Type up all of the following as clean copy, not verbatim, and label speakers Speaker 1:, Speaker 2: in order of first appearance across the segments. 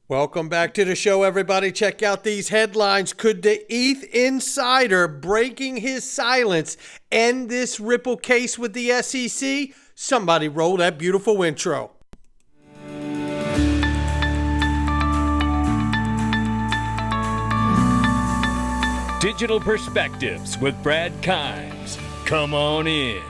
Speaker 1: Welcome back to the show, everybody. Check out these headlines. Could the ETH insider breaking his silence end this Ripple case with the SEC? Somebody roll that beautiful intro.
Speaker 2: Digital Perspectives with Brad Kimes. Come on in.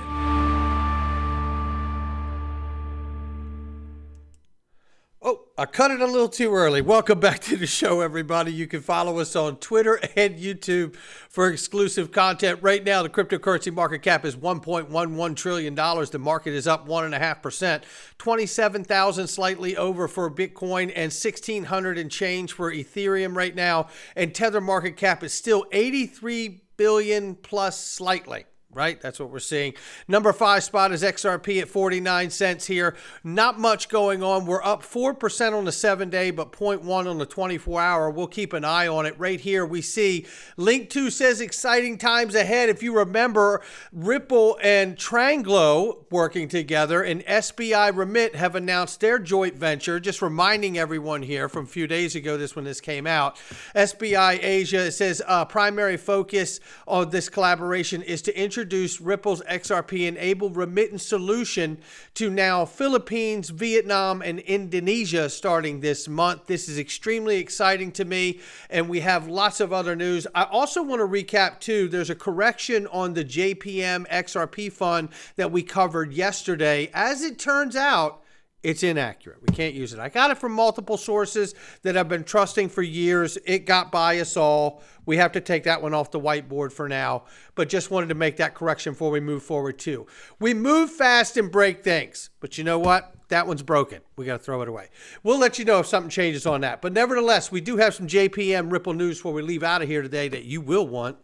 Speaker 1: Oh, I cut it a little too early. Welcome back to the show, everybody. You can follow us on Twitter and YouTube for exclusive content. Right now, the cryptocurrency market cap is $1.11 trillion. The market is up 1.5%, 27,000 slightly over for Bitcoin and 1,600 and change for Ethereum right now. And Tether market cap is still 83 billion plus slightly. Right? That's what we're seeing. Number 5 spot is XRP at 49 cents here. Not much going on. We're up 4% on the 7-day, but 0.1 on the 24-hour. We'll keep an eye on it. Right here we see Link 2 says exciting times ahead. If you remember, Ripple and Tranglo working together and SBI Remit have announced their joint venture. Just reminding everyone here from a few days ago, when this came out. SBI Asia says primary focus of this collaboration is to introduce Ripple's XRP-enabled remittance solution to now Philippines, Vietnam, and Indonesia starting this month. This is extremely exciting to me, and we have lots of other news. I also want to recap, too, there's a correction on the JPM XRP fund that we covered yesterday. As it turns out, it's inaccurate. We can't use it. I got it from multiple sources that I've been trusting for years. It got by us all. We have to take that one off the whiteboard for now, but just wanted to make that correction before we move forward too. We move fast and break things, but you know what? That one's broken. We got to throw it away. We'll let you know if something changes on that. But nevertheless, we do have some JPM Ripple news before we leave out of here today that you will want.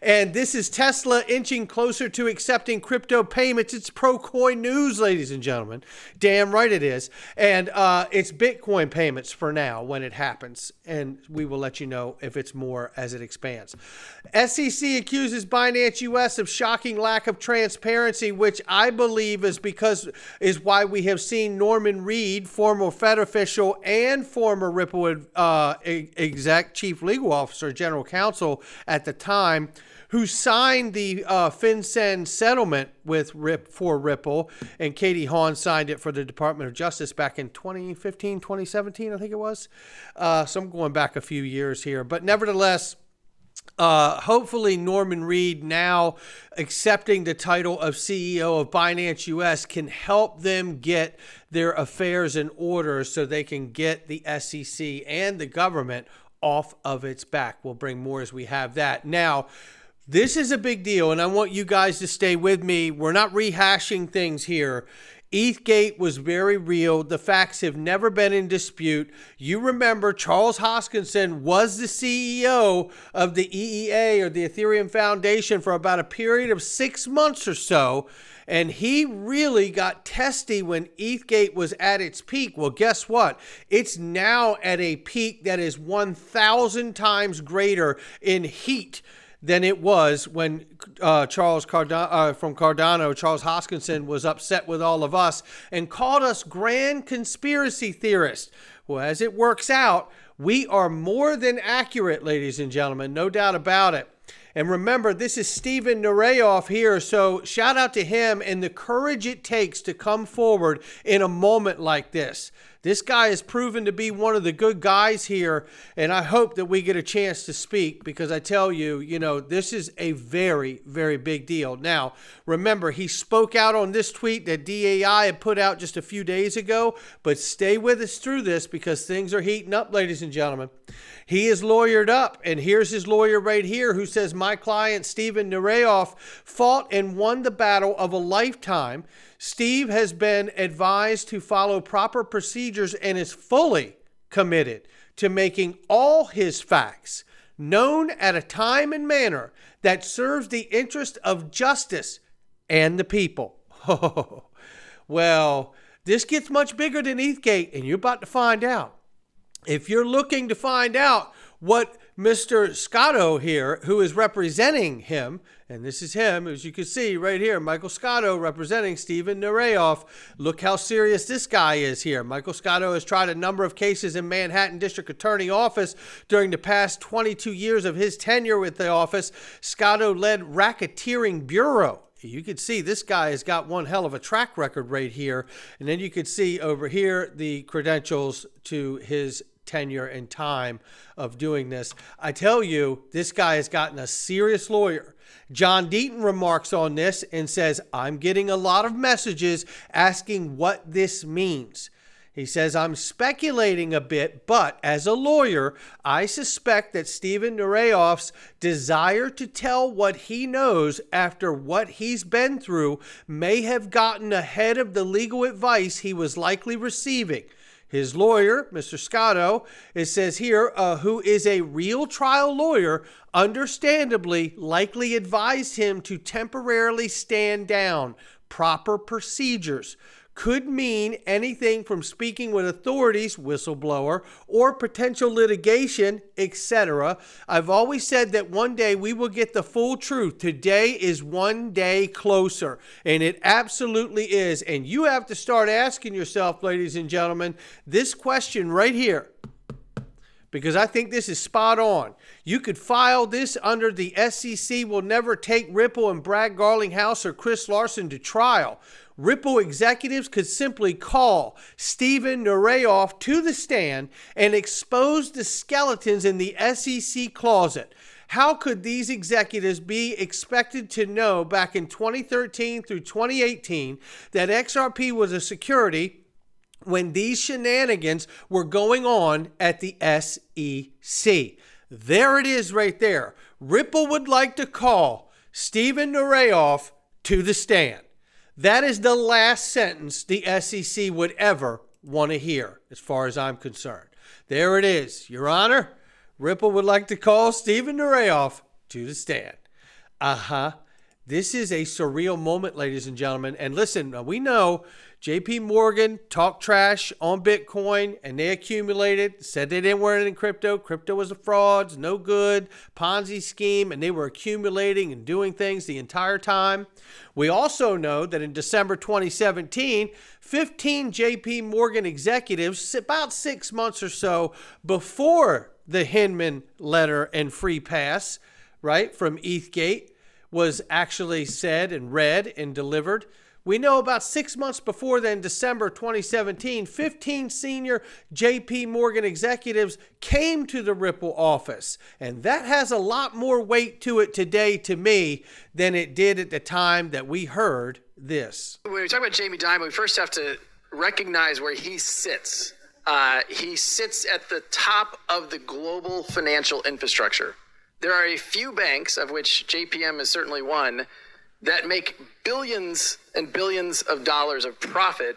Speaker 1: And this is Tesla inching closer to accepting crypto payments. It's pro-coin news, ladies and gentlemen. Damn right it is. And it's Bitcoin payments for now when it happens. And we will let you know if it's more as it expands. SEC accuses Binance US of shocking lack of transparency, which I believe is why we have seen Norman Reed, former Fed official and former Ripple exec, chief legal officer, general counsel at the time, who signed the FinCEN settlement for Ripple, and Katie Hawn signed it for the Department of Justice back in 2015, 2017, I think it was. So I'm going back a few years here. But nevertheless, hopefully Norman Reed, now accepting the title of CEO of Binance US, can help them get their affairs in order so they can get the SEC and the government off of its back. We'll bring more as we have that. Now, this is a big deal, and I want you guys to stay with me. We're not rehashing things here. ETHGate was very real. The facts have never been in dispute. You remember Charles Hoskinson was the CEO of the EEA, or the Ethereum Foundation, for about a period of 6 months or so. And he really got testy when ETHGate was at its peak. Well, guess what? It's now at a peak that is 1,000 times greater in heat than it was when Charles Hoskinson was upset with all of us and called us grand conspiracy theorists. Well, as it works out, we are more than accurate, ladies and gentlemen, no doubt about it. And remember, this is Steven Nureyev here, so shout out to him and the courage it takes to come forward in a moment like this. This guy has proven to be one of the good guys here, and I hope that we get a chance to speak, because I tell you, this is a very, very big deal. Now, remember, he spoke out on this tweet that DAI had put out just a few days ago, but stay with us through this because things are heating up, ladies and gentlemen. He is lawyered up, and here's his lawyer right here who says, my client, Steven Nureyev, fought and won the battle of a lifetime. Steve has been advised to follow proper procedures and is fully committed to making all his facts known at a time and manner that serves the interest of justice and the people. Oh, well, this gets much bigger than ETHGate, and you're about to find out. If you're looking to find out what Mr. Scotto here, who is representing him, and this is him, as you can see right here, Michael Scotto representing Steven Nureyev. Look how serious this guy is here. Michael Scotto has tried a number of cases in Manhattan District Attorney Office during the past 22 years of his tenure with the office. Scotto led Racketeering Bureau. You can see this guy has got one hell of a track record right here. And then you can see over here the credentials to his tenure and time of doing this. I tell you, this guy has gotten a serious lawyer. John Deaton remarks on this and says, I'm getting a lot of messages asking what this means. He says, I'm speculating a bit, but as a lawyer, I suspect that Steven Nureyev's desire to tell what he knows after what he's been through may have gotten ahead of the legal advice he was likely receiving. His lawyer, Mr. Scotto, it says here, who is a real trial lawyer, understandably likely advised him to temporarily stand down. Proper procedures could mean anything from speaking with authorities, whistleblower, or potential litigation, etc. I've always said that one day we will get the full truth. Today is one day closer, and it absolutely is. And you have to start asking yourself, ladies and gentlemen, this question right here, because I think this is spot on. You could file this under the SEC will never take Ripple and Brad Garlinghouse or Chris Larson to trial. Ripple executives could simply call Steven Nureyev to the stand and expose the skeletons in the SEC closet. How could these executives be expected to know back in 2013 through 2018 that XRP was a security when these shenanigans were going on at the SEC? There it is right there. Ripple would like to call Steven Nureyev to the stand. That is the last sentence the SEC would ever want to hear, as far as I'm concerned. There it is. Your Honor, Ripple would like to call Steven Nureyev to the stand. This is a surreal moment, ladies and gentlemen. And listen, we know JP Morgan talked trash on Bitcoin, and they accumulated, said they didn't want it in crypto. Crypto was a fraud, no good, Ponzi scheme, and they were accumulating and doing things the entire time. We also know that in December 2017, 15 JP Morgan executives, about 6 months or so before the Hinman letter and free pass, right, from ETHGate was actually said and read and delivered. We know about 6 months before then, December 2017, 15 senior JP Morgan executives came to the Ripple office. And that has a lot more weight to it today, to me, than it did at the time that we heard this.
Speaker 3: When we talk about Jamie Dimon, we first have to recognize where he sits. He sits at the top of the global financial infrastructure. There are a few banks, of which JPM is certainly one, that make billions and billions of dollars of profit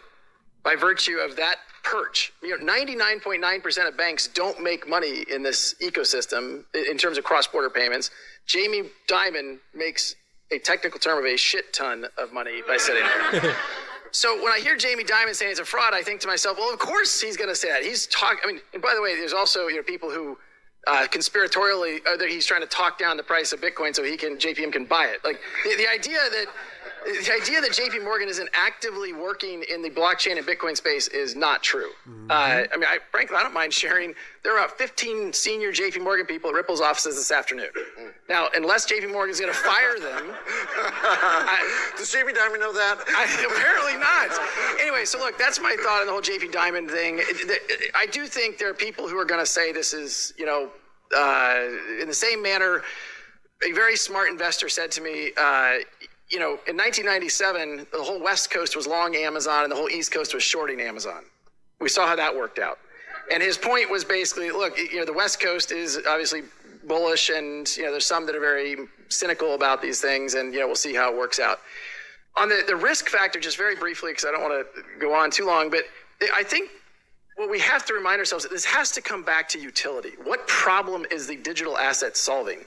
Speaker 3: by virtue of that perch. 99.9% of banks don't make money in this ecosystem in terms of cross-border payments. Jamie Dimon makes a technical term of a shit ton of money by sitting there. So when I hear Jamie Dimon saying it's a fraud, I think to myself, well, of course he's going to say that. He's talking. I mean, and by the way, there's also people who conspiratorially, he's trying to talk down the price of Bitcoin so JPM can buy it. Like the idea that JP Morgan isn't actively working in the blockchain and Bitcoin space is not true. Frankly, I don't mind sharing. There are about 15 senior JP Morgan people at Ripple's offices this afternoon. Now, unless JP Morgan's going to fire them.
Speaker 4: Does JP Dimon know that?
Speaker 3: Apparently not. Anyway, so look, that's my thought on the whole JP Dimon thing. I do think there are people who are going to say this is, in the same manner, a very smart investor said to me, in 1997, the whole West Coast was long Amazon and the whole East Coast was shorting Amazon. We saw how that worked out. And his point was basically, look, the West Coast is obviously bullish and, there's some that are very cynical about these things and, we'll see how it works out. On the risk factor, just very briefly, because I don't want to go on too long, but I think what we have to remind ourselves that this has to come back to utility. What problem is the digital asset solving?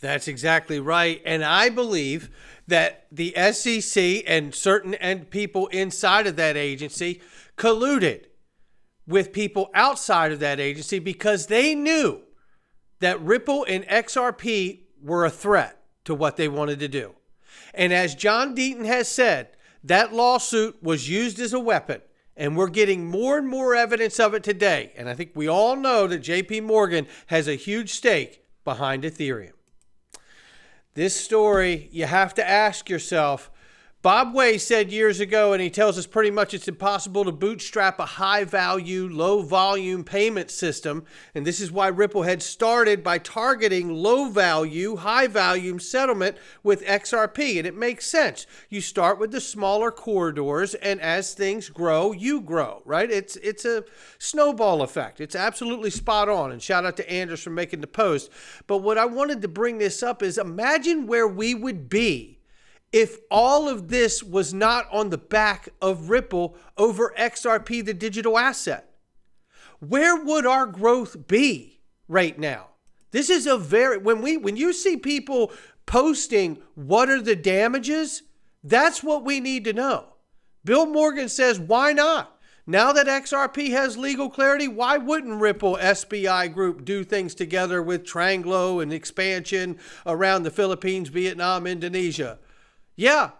Speaker 1: That's exactly right. And I believe that the SEC and certain people inside of that agency colluded with people outside of that agency because they knew that Ripple and XRP were a threat to what they wanted to do. And as John Deaton has said, that lawsuit was used as a weapon. And we're getting more and more evidence of it today. And I think we all know that JP Morgan has a huge stake behind Ethereum. This story, you have to ask yourself, Bob Way said years ago, and he tells us pretty much it's impossible to bootstrap a high-value, low-volume payment system. And this is why Ripple had started by targeting low-value, high-volume settlement with XRP. And it makes sense. You start with the smaller corridors, and as things grow, you grow, right? It's a snowball effect. It's absolutely spot on. And shout out to Anders for making the post. But what I wanted to bring this up is imagine where we would be if all of this was not on the back of Ripple over XRP, the digital asset. Where would our growth be right now? This is a very, when you see people posting what are the damages, that's what we need to know. Bill Morgan says, why not? Now that XRP has legal clarity, why wouldn't Ripple SBI Group do things together with Tranglo and expansion around the Philippines, Vietnam, Indonesia? Yeah,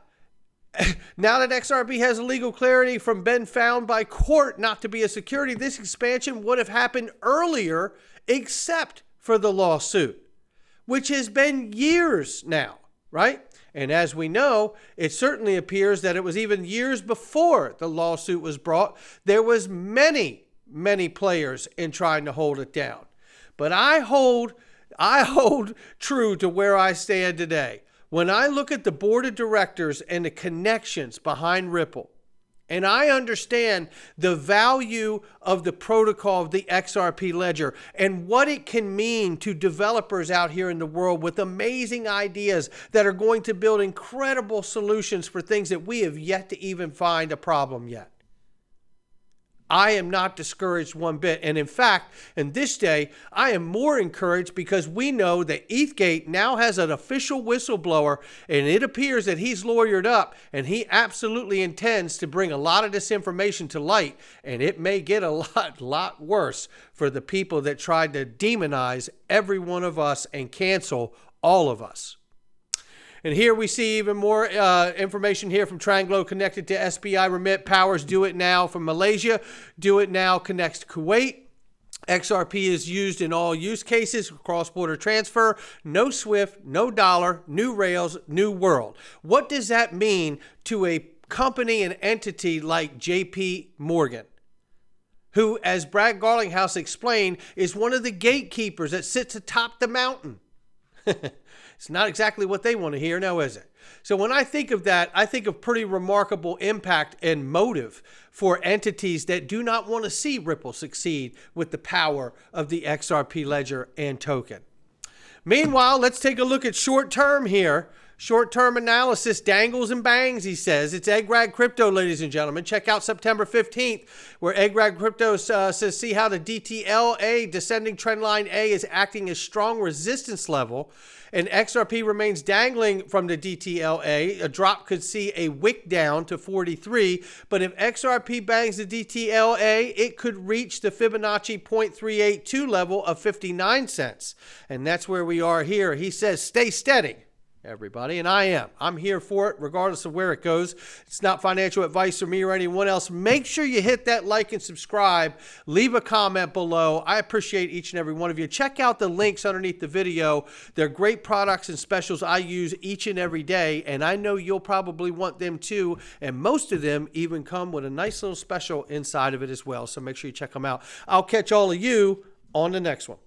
Speaker 1: now that XRP has legal clarity from been found by court not to be a security, this expansion would have happened earlier except for the lawsuit, which has been years now, right? And as we know, it certainly appears that it was even years before the lawsuit was brought. There was many players in trying to hold it down. But I hold true to where I stand today. When I look at the board of directors and the connections behind Ripple, and I understand the value of the protocol of the XRP ledger and what it can mean to developers out here in the world with amazing ideas that are going to build incredible solutions for things that we have yet to even find a problem yet. I am not discouraged one bit. And in fact, in this day, I am more encouraged because we know that ETHGate now has an official whistleblower, and it appears that he's lawyered up, and he absolutely intends to bring a lot of this information to light, and it may get a lot worse for the people that tried to demonize every one of us and cancel all of us. And here we see even more information here from Tranglo connected to SBI Remit. Powers Do It Now from Malaysia. Do It Now connects to Kuwait. XRP is used in all use cases, cross-border transfer, no SWIFT, no dollar, new rails, new world. What does that mean to a company and entity like JP Morgan, who, as Brad Garlinghouse explained, is one of the gatekeepers that sits atop the mountain? It's not exactly what they want to hear, now is it? So when I think of that, I think of pretty remarkable impact and motive for entities that do not want to see Ripple succeed with the power of the XRP ledger and token. Meanwhile, let's take a look at short term here. Short-term analysis dangles and bangs, he says. It's EggRag Crypto, ladies and gentlemen. Check out September 15th, where EggRag Crypto says, see how the DTLA, descending trendline A, is acting as strong resistance level, and XRP remains dangling from the DTLA. A drop could see a wick down to 43, but if XRP bangs the DTLA, it could reach the Fibonacci 0.382 level of 59 cents. And that's where we are here. He says, stay steady, everybody, and I am. I'm here for it regardless of where it goes. It's not financial advice from me or anyone else. Make sure you hit that like and subscribe. Leave a comment below. I appreciate each and every one of you. Check out the links underneath the video. They're great products and specials I use each and every day, and I know you'll probably want them too, and most of them even come with a nice little special inside of it as well, so make sure you check them out. I'll catch all of you on the next one.